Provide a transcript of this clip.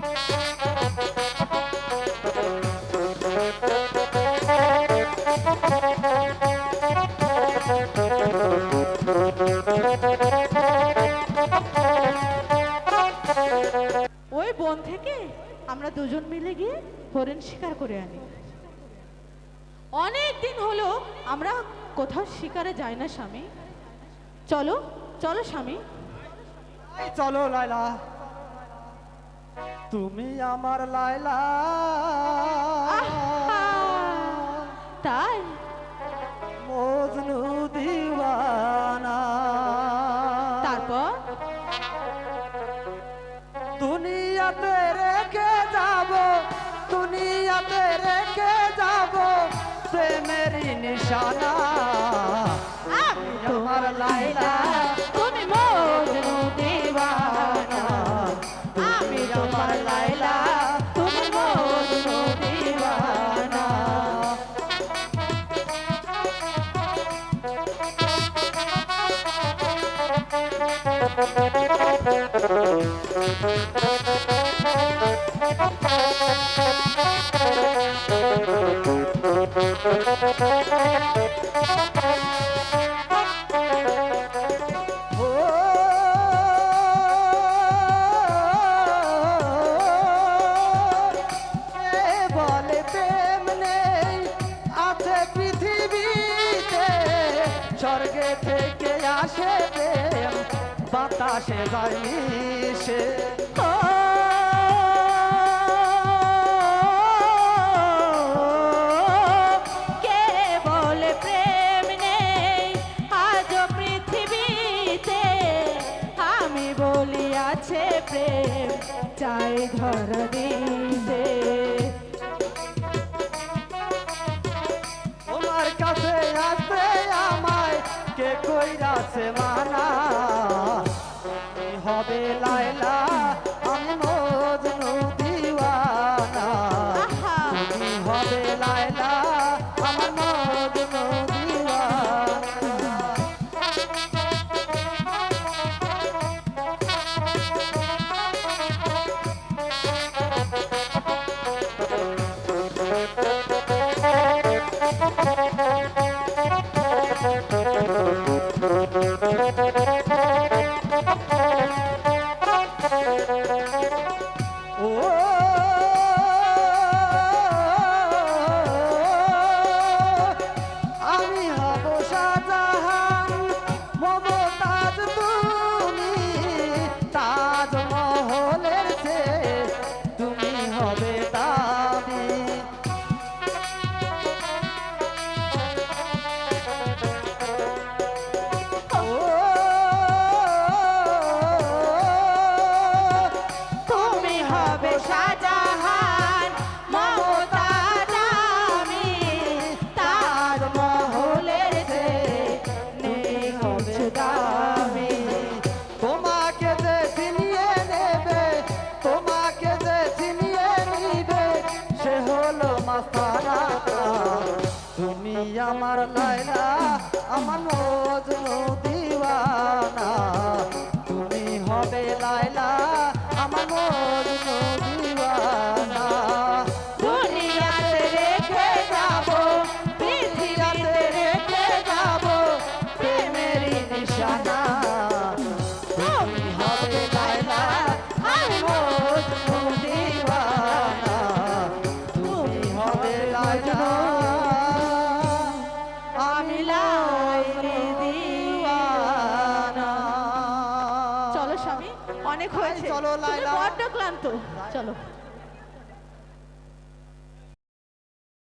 ওই বন থেকে আমরা দুজন মিলে গিয়ে হরিণ শিকার করে আনি। অনেক দিন হলো আমরা কোথাও শিকারে যাই না স্বামী। চলো চলো স্বামী। চলো লাইলা, তুমি আমার লাইলা। তাই মজনু দিওয়ানা। তারপর দুনিয়াতে রেখে যাব, দুনিয়াতে রেখে যাব প্রেমেরই নিশানা। আমার লাইলা, তুমি মজনু দিওয়ানা। আমি তোমার লাইলা, তুমি মজনু দিওয়ানা। বলে প্রেম নেই আছে পৃথিবীতে, স্বর্গে থেকে আসে প্রেম বাতাসে যায় মিশে। কে বলে প্রেম নেই আজ পৃথিবীতে, আমি বলি আছে প্রেম চাই ধর দিতে। তোমার কাছে আসতে আমায় কে কইরাছে মানা। তুমি হবে লাইলা, আমি মজনু দিওয়ানা। তুমি হবে লাইলা, আমার মজনু দিওয়ানা। আমি হব শাহজাহান, মমতাজ তুমি তাজমহলের চেয়ে তুমি হবে দামি। তুমি হবে শাহজাহান, মমতাজ আমি তাজমহলের চেয়ে নেই হবে দামি। তোমাকে যে চিনিয়ে নেবে, তোমাকে যে চিনিয়ে নিবে সে হলো মাস্তানা। তুমি আমার লাইলা, আমার মজনু দিওয়ানা। তুমি হবে লাইলা, আমার মজনু দিওয়ানা। দুনিয়াতে রেখে যাব, পৃথিবীতে রেখে যাব প্রেমেরই নিশানা। তুমি হবে লাইলা, আমি মজনু দিওয়ানা। তুমি হবে লাইলা, আমি লাইলি দিওয়ানা। চলো স্বামী, অনেক হয়েছে। চলো তুমি লাইলা। বড্ড ক্লান্ত, চলো।